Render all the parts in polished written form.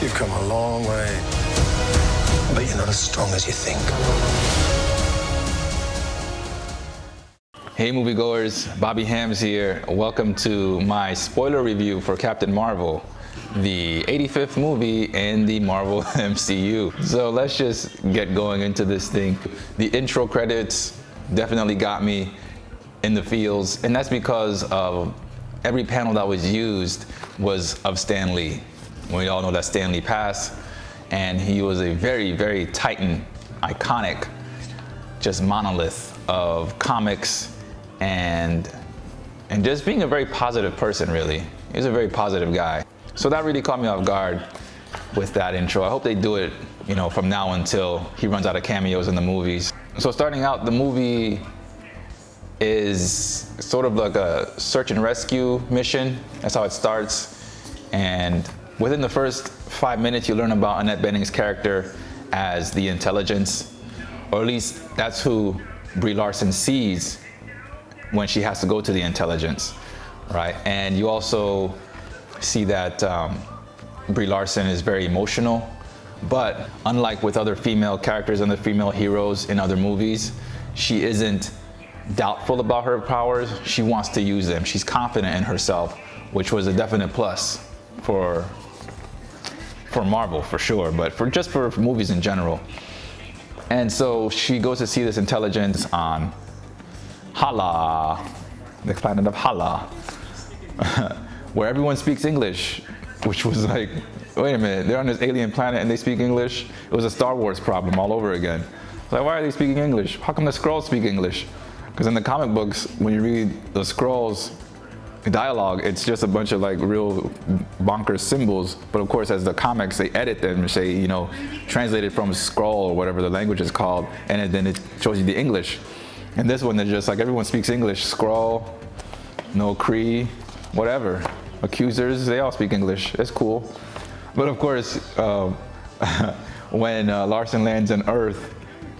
You've come a long way, but you're not as strong as you think. Hey moviegoers, Bobby Hams here. Welcome to my spoiler review for Captain Marvel, the 85th movie in the Marvel MCU. So let's just get going into this thing. The intro credits definitely got me in the feels, and that's because of every panel that was used was of Stan Lee. We all know that Stan Lee passed, and he was a very, very titan, iconic, just monolith of comics and just being a very positive person, really. He's a very positive guy. So that really caught me off guard with that intro. I hope they do it, from now until he runs out of cameos in the movies. So starting out, the movie is sort of like a search and rescue mission. That's how it starts. And within the first 5 minutes, you learn about Annette Bening's character as the intelligence, or at least that's who Brie Larson sees when she has to go to the intelligence, right? And you also see that Brie Larson is very emotional, but unlike with other female characters and the female heroes in other movies, she isn't doubtful about her powers. She wants to use them. She's confident in herself, which was a definite plus for Marvel for sure, but for movies in general. And so she goes to see this intelligence on Hala, the planet of Hala, where everyone speaks English, which was like, wait a minute, they're on this alien planet and they speak English? It was a Star Wars problem all over again. Like, why are they speaking English? How come the Skrulls speak English? Because in the comic books, when you read the Skrulls dialogue, it's just a bunch of like real bonkers symbols. But of course, as the comics, they edit them and say, translated from Skrull or whatever the language is called, and then it shows you the English. And this one, they're just like, everyone speaks English. Skrull, no Kree, whatever. Accusers, they all speak English. It's cool. But of course, when Larson lands on Earth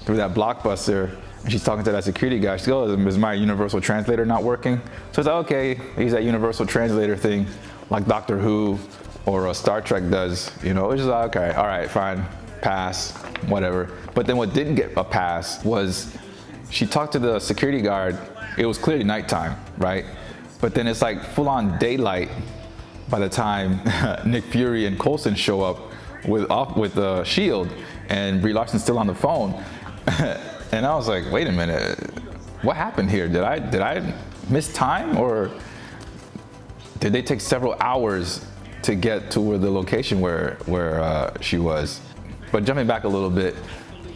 through that blockbuster, and she's talking to that security guy, she goes, is my universal translator not working? So it's like, okay, he's that universal translator thing, like Doctor Who or Star Trek does. It's just like, okay, all right, fine, pass, whatever. But then what didn't get a pass was she talked to the security guard. It was clearly nighttime, right? But then it's like full-on daylight by the time Nick Fury and Coulson show up with the shield, and Brie Larson's still on the phone. And I was like, wait a minute, what happened here? Did I miss time, or did they take several hours to get to the location where she was? But jumping back a little bit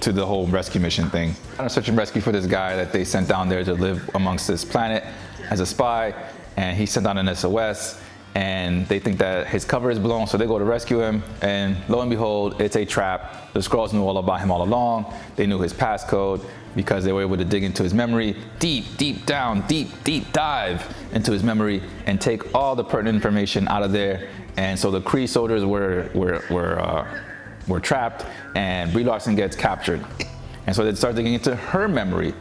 to the whole rescue mission thing. On a search and rescue for this guy that they sent down there to live amongst this planet as a spy, and he sent out an SOS, and they think that his cover is blown, so they go to rescue him, and lo and behold, it's a trap. The Skrulls knew all about him all along. They knew his passcode because they were able to dig into his memory, deep dive into his memory and take all the pertinent information out of there. And so the Kree soldiers were trapped, and Brie Larson gets captured. And so they start digging into her memory.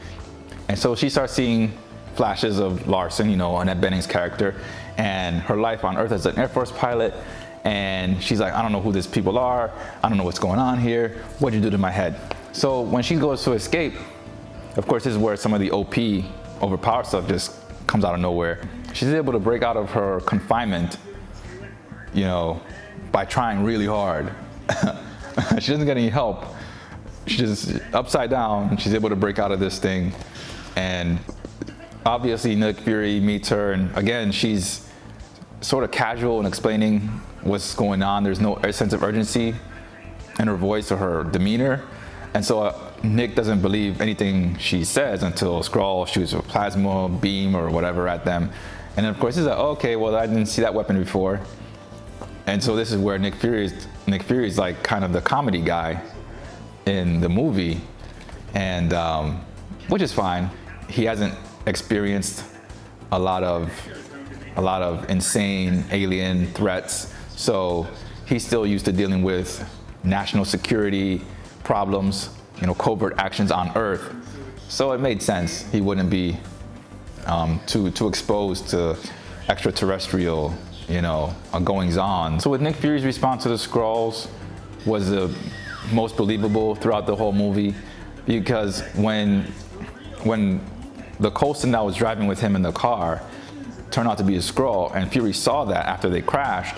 And so she starts seeing flashes of Larson, Annette Bening's character, and her life on Earth as an Air Force pilot. And she's like, I don't know who these people are. I don't know what's going on here. What'd you do to my head? So when she goes to escape, of course, this is where some of the OP, overpowered stuff just comes out of nowhere. She's able to break out of her confinement, by trying really hard. She doesn't get any help. She's just upside down. She's able to break out of this thing. And obviously Nick Fury meets her, and again, she's sort of casual in explaining what's going on. There's no sense of urgency in her voice or her demeanor. And so Nick doesn't believe anything she says until Skrull shoots a plasma beam or whatever at them. And then of course he's like, oh, okay, well, I didn't see that weapon before. And so this is where Nick Fury's like kind of the comedy guy in the movie, and which is fine. He hasn't experienced a lot of insane alien threats, so he's still used to dealing with national security problems, covert actions on Earth. So it made sense he wouldn't be too exposed to extraterrestrial goings on. So with Nick Fury's response to the Skrulls was the most believable throughout the whole movie, because when the Coulson that was driving with him in the car turned out to be a Skrull, and Fury saw that after they crashed,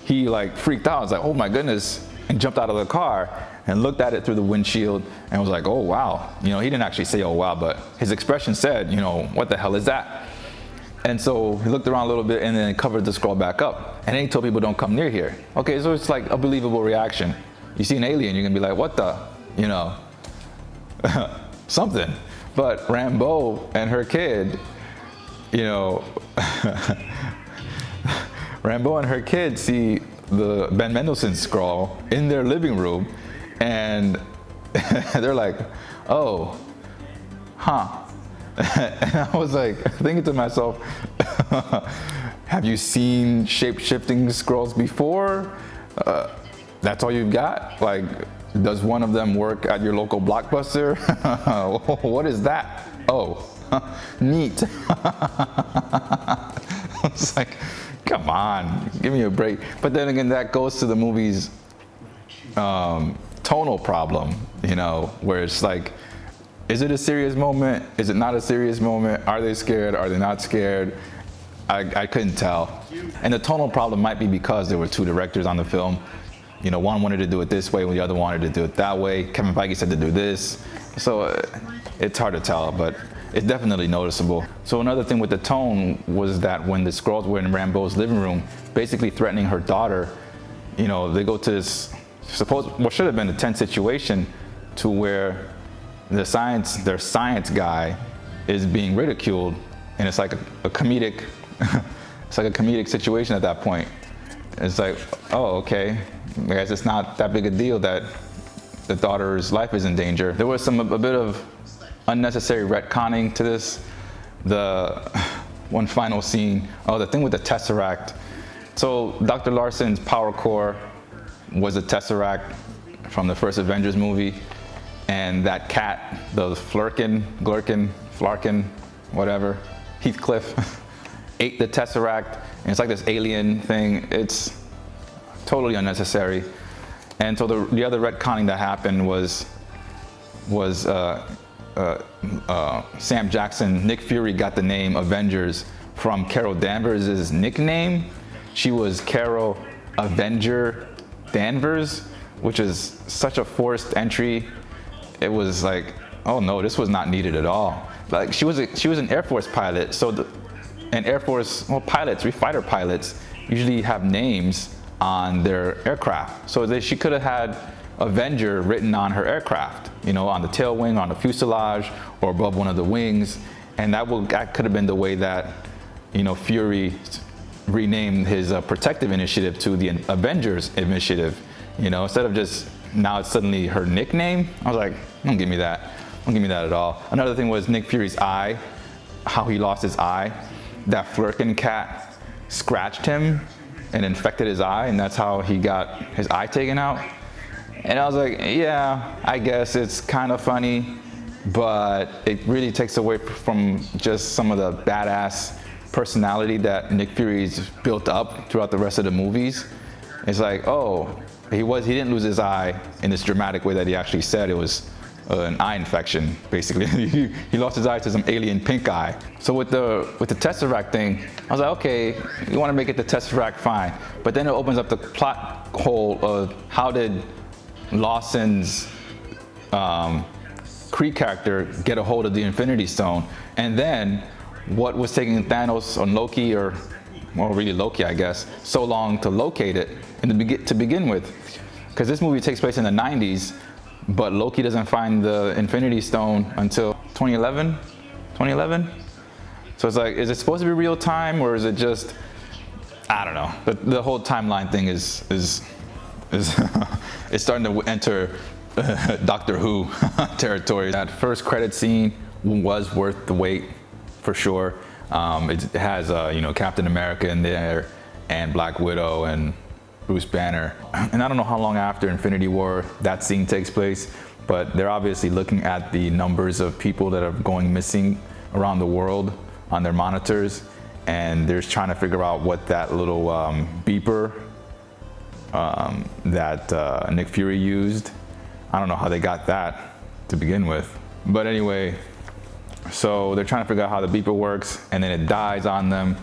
he like freaked out. I was like, oh my goodness, and jumped out of the car and looked at it through the windshield and was like, oh wow. He didn't actually say oh wow, but his expression said, what the hell is that? And so he looked around a little bit and then covered the Skrull back up. And then he told people, don't come near here. Okay, so it's like a believable reaction. You see an alien, you're gonna be like, what the, something. But Rambeau and her kid, Rambeau and her kid see the Ben Mendelsohn Skrull in their living room, and they're like, oh, huh. And I was like thinking to myself, have you seen shape-shifting Skrulls before? That's all you've got? Like, does one of them work at your local Blockbuster? What is that? Oh, neat. It's like, come on, give me a break. But then again, that goes to the movie's tonal problem, where it's like, is it a serious moment? Is it not a serious moment? Are they scared? Are they not scared? I couldn't tell. And the tonal problem might be because there were two directors on the film. One wanted to do it this way, when the other wanted to do it that way. Kevin Feige said to do this. So it's hard to tell, but it's definitely noticeable. So another thing with the tone was that when the Skrulls were in Rambeau's living room, basically threatening her daughter, they go to this what should have been a tense situation, to where their science guy is being ridiculed, and it's like a comedic, it's like a comedic situation at that point. It's like, oh, okay, I guess it's not that big a deal that the daughter's life is in danger. There was a bit of unnecessary retconning to this. The one final scene, the thing with the Tesseract. So Dr. Larson's power core was a Tesseract from the first Avengers movie, and that cat, the Flarkin, whatever, Heathcliff, ate the Tesseract, and it's like this alien thing. It's totally unnecessary. And so the other retconning that happened was Sam Jackson, Nick Fury got the name Avengers from Carol Danvers' nickname. She was Carol Avenger Danvers, which is such a forced entry. It was like, oh no, this was not needed at all. Like, she was an Air Force pilot, so Air Force fighter pilots usually have names on their aircraft. So she could have had Avenger written on her aircraft, on the tail wing, on the fuselage, or above one of the wings. And that could have been the way that, Fury renamed his protective initiative to the Avengers Initiative. Instead of just, now it's suddenly her nickname. I was like, don't give me that. Don't give me that at all. Another thing was Nick Fury's eye, how he lost his eye. That Flerken cat scratched him and infected his eye, and that's how he got his eye taken out. And I was like, yeah, I guess it's kind of funny, but it really takes away from just some of the badass personality that Nick Fury's built up throughout the rest of the movies. It's like, oh, he didn't lose his eye in this dramatic way that he actually said. It was an eye infection, basically. He lost his eye to some alien pink eye. So with the Tesseract thing, I was like, okay, you want to make it the Tesseract, fine. But then it opens up the plot hole of how did Lawson's Kree character get a hold of the Infinity Stone, and then what was taking Thanos on Loki, or really Loki, I guess, so long to locate it to begin with. Because this movie takes place in the 90s, but Loki doesn't find the Infinity Stone until 2011? So it's like, is it supposed to be real time, or is it just, I don't know. The whole timeline thing is it's starting to enter Doctor Who territory. That first credit scene was worth the wait, for sure. It has Captain America in there, and Black Widow, and Bruce Banner. And I don't know how long after Infinity War that scene takes place, but they're obviously looking at the numbers of people that are going missing around the world on their monitors, and they're trying to figure out what that little beeper that Nick Fury used. I don't know how they got that to begin with. But anyway, so they're trying to figure out how the beeper works, and then it dies on them.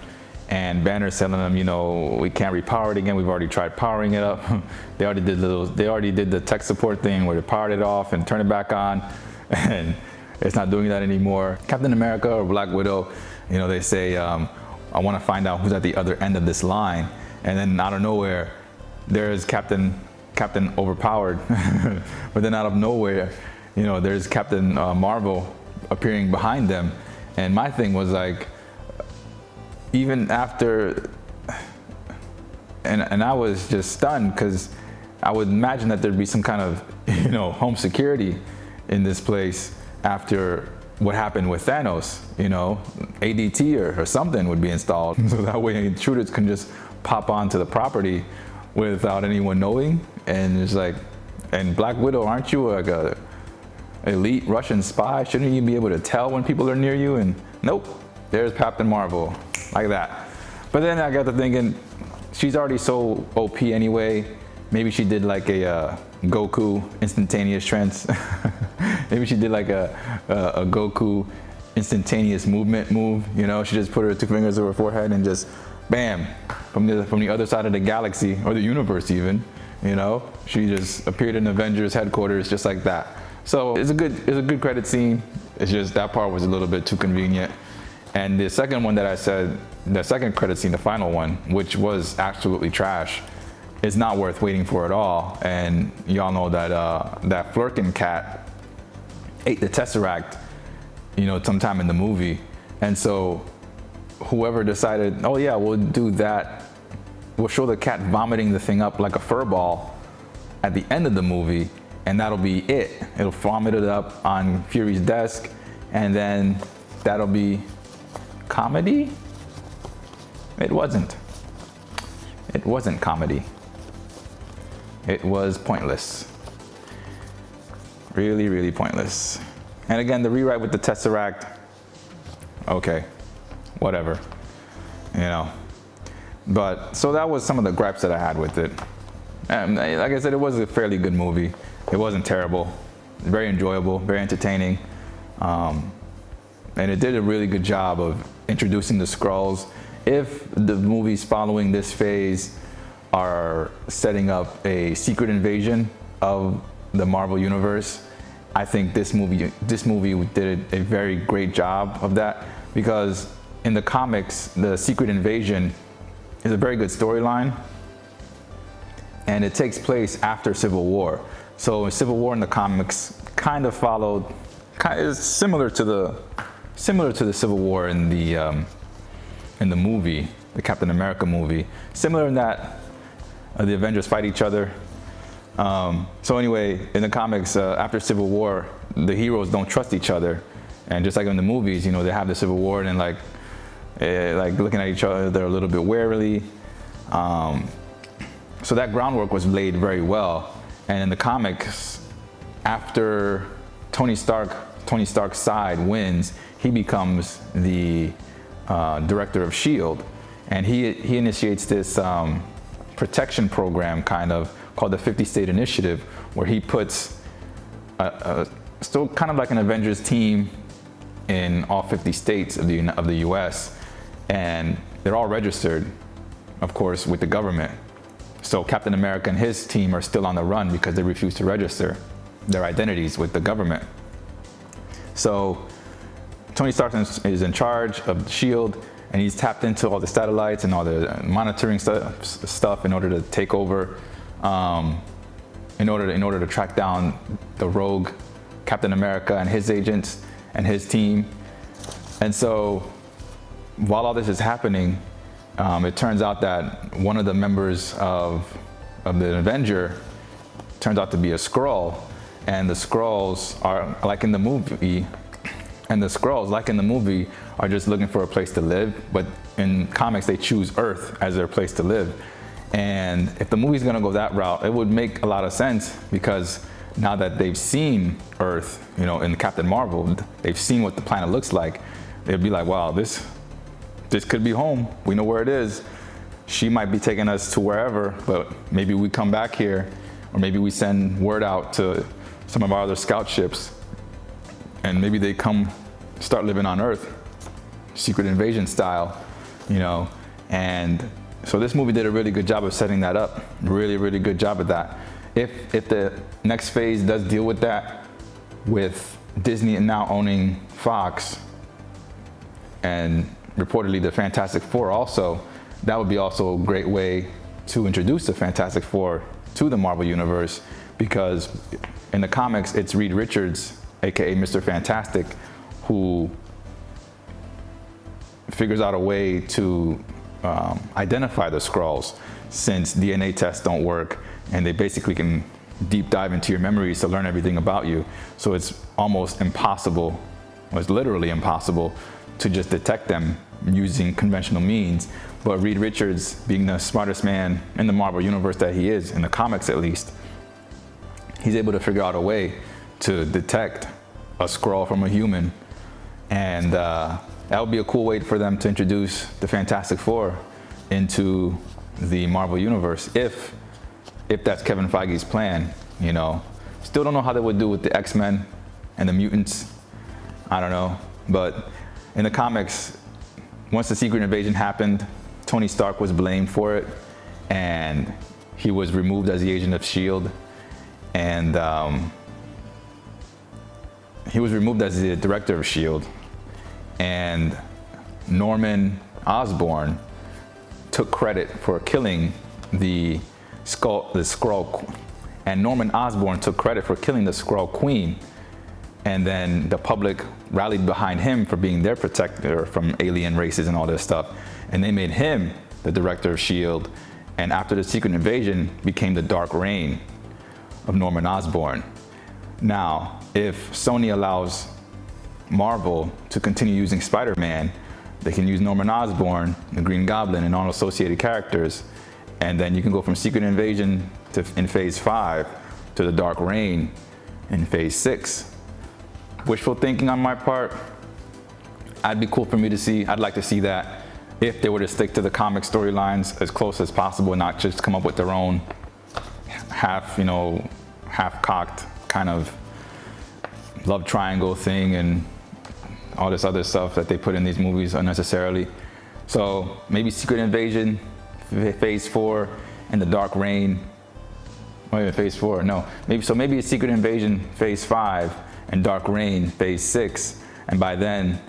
And Banner's telling them, you know, we can't repower it again. We've already tried powering it up. They already did the tech support thing where they powered it off and turned it back on, and it's not doing that anymore. Captain America or Black Widow, you know, they say, I want to find out who's at the other end of this line. And then out of nowhere, there's Captain Overpowered. But then out of nowhere, you know, there's Captain Marvel appearing behind them. And my thing was like, even after, and I was just stunned, because I would imagine that there'd be some kind of, you know, home security in this place after what happened with Thanos. You know, ADT or something would be installed, so that way intruders can just pop onto the property without anyone knowing. And it's like, and Black Widow, aren't you like a elite Russian spy? Shouldn't you be able to tell when people are near you? And nope, there's Captain Marvel, like that. But then I got to thinking, she's already so OP anyway. Maybe she did like a Goku instantaneous trance. Maybe she did like a Goku instantaneous movement move. You know, she just put her two fingers over her forehead and just bam, from the other side of the galaxy or the universe even. You know, she just appeared in Avengers headquarters just like that. So it's a good credit scene. It's just that part was a little bit too convenient. And the second one that I said, the second credit scene, the final one, which was absolutely trash, is not worth waiting for at all. And y'all know that that Flurkin cat ate the Tesseract, you know, sometime in the movie. And so whoever decided, oh yeah, we'll do that, we'll show the cat vomiting the thing up like a fur ball at the end of the movie, and that'll be it. It'll vomit it up on Fury's desk, and then that'll be comedy? It wasn't. It wasn't comedy. It was pointless. Really, really pointless. And again, the rewrite with the Tesseract, okay, whatever, you know. But, so that was some of the gripes that I had with it. And like I said, it was a fairly good movie. It wasn't terrible. Very enjoyable, very entertaining. And it did a really good job of introducing the Skrulls. If the movies following this phase are setting up a secret invasion of the Marvel Universe, I think this movie did a very great job of that, because in the comics, the secret invasion is a very good storyline, and it takes place after Civil War. So Civil War in the comics kind of followed, is similar to the Civil War in the movie, the Captain America movie. Similar in that the Avengers fight each other. So anyway, in the comics, after Civil War, the heroes don't trust each other, and just like in the movies, you know, they have the Civil War and like looking at each other, they're a little bit warily. So that groundwork was laid very well. And in the comics, after Tony Stark's side wins, he becomes the director of S.H.I.E.L.D. And he initiates this protection program, kind of, called the 50-State Initiative, where he puts still kind of like an Avengers team in all 50 states of the US, and they're all registered, of course, with the government. So Captain America and his team are still on the run because they refuse to register their identities with the government. So Tony Stark is in charge of S.H.I.E.L.D., and he's tapped into all the satellites and all the monitoring stuff in order to take over, in order to track down the rogue Captain America and his agents and his team. And so while all this is happening, it turns out that one of the members of the Avenger turns out to be a Skrull, and the Skrulls are like in the movie. And the Skrulls, like in the movie, are just looking for a place to live, but in comics they choose Earth as their place to live. And if the movie's gonna go that route, it would make a lot of sense, because now that they've seen Earth, you know, in Captain Marvel, they've seen what the planet looks like, they'd be like, wow, this this could be home. We know where it is. She might be taking us to wherever, but maybe we come back here, or maybe we send word out to some of our other scout ships, and maybe they come start living on Earth, secret invasion style, you know. And so this movie did a really good job of setting that up. Really, really good job at that. If the next phase does deal with that, with Disney now owning Fox, and reportedly the Fantastic Four also, that would be also a great way to introduce the Fantastic Four to the Marvel Universe, because in the comics, it's Reed Richards, aka Mr. Fantastic, who figures out a way to identify the Skrulls, since DNA tests don't work, and they basically can deep dive into your memories to learn everything about you. So it's almost impossible, or it's literally impossible, to just detect them using conventional means. But Reed Richards, being the smartest man in the Marvel Universe that he is, in the comics at least, he's able to figure out a way to detect a Skrull from a human. And that would be a cool way for them to introduce the Fantastic Four into the Marvel Universe, if that's Kevin Feige's plan, you know. Still don't know how they would do with the X-Men and the mutants. I don't know. But in the comics, once the secret invasion happened, Tony Stark was blamed for it, and he was removed as the agent of S.H.I.E.L.D. And he was removed as the director of S.H.I.E.L.D. And Norman Osborn took credit for killing the Skrull, and Norman Osborn took credit for killing the Skrull Queen. And then the public rallied behind him for being their protector from alien races and all this stuff. And they made him the director of S.H.I.E.L.D. And after the secret invasion, became the Dark Reign of Norman Osborn. Now, if Sony allows Marvel to continue using Spider-Man, they can use Norman Osborn, the Green Goblin, and all associated characters. And then you can go from Secret Invasion in Phase 5 to the Dark Reign in Phase 6. Wishful thinking on my part. I'd be cool for me to see. I'd like to see that if they were to stick to the comic storylines as close as possible, and not just come up with their own half-cocked kind of love triangle thing and all this other stuff that they put in these movies unnecessarily. So maybe Secret Invasion Phase 4 and the Dark Reign. Wait, Phase 4? No. Maybe it's Secret Invasion Phase 5 and Dark Reign Phase 6, and by then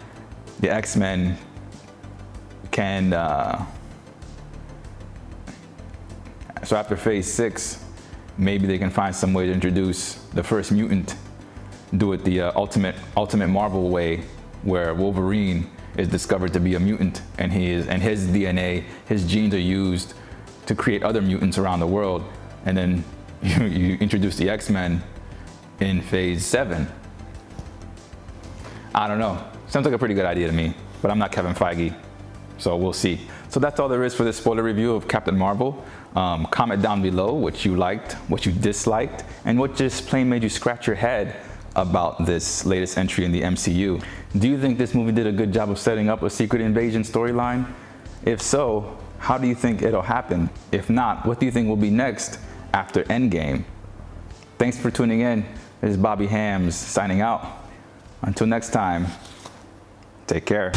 the X-Men can. So after Phase 6, maybe they can find some way to introduce the first mutant. Do it the ultimate Marvel way, where Wolverine is discovered to be a mutant, and his DNA, his genes are used to create other mutants around the world, and then you introduce the X-Men in Phase 7. I don't know. Sounds like a pretty good idea to me, but I'm not Kevin Feige, so we'll see. So that's all there is for this spoiler review of Captain Marvel. Comment down below what you liked, what you disliked, and what just plain made you scratch your head about this latest entry in the MCU. Do you think this movie did a good job of setting up a Secret Invasion storyline? If so, how do you think it'll happen? If not, what do you think will be next after Endgame? Thanks for tuning in. This is Bobby Hams signing out. Until next time, take care.